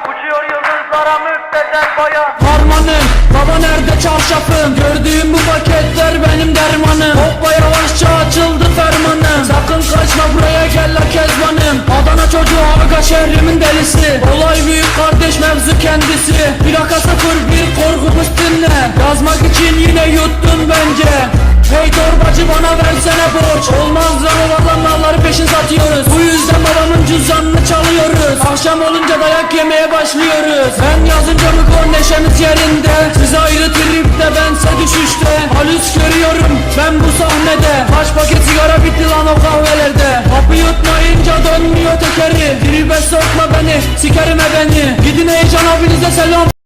Uçuyor yıldızlara müptezel bayan. Harmanım, baba nerede çarşafım? Gördüğüm bu paketler benim dermanım. Hoppa yavaşça açıldı fermanım. Sakın kaçma buraya gel la kezbanım. Adana çocuğu Aga şehrimin delisi. Olay büyük kardeş mevzu kendisi. Plaka 01 korkumuz dinle. Yazmak için yine yuttun bence. Hey torbacı bana versene borç. Olmaz lan olan malları peşin satıyoruz. Bu yüzden babamın cüzdanını çalıyoruz. Akşam olunca dayak yemeye başlıyoruz. Ben yazınca mıkon neşemiz yerinde. Siz ayrı tripte bense düşüşte. Halüs görüyorum ben bu sahnede. Kaç paket sigara bitti lan o kahvelerde. Kapı yutmayınca dönmüyor tekeri. Tribe sokma beni, sikerim beni. Gidin heyecan abinize selam.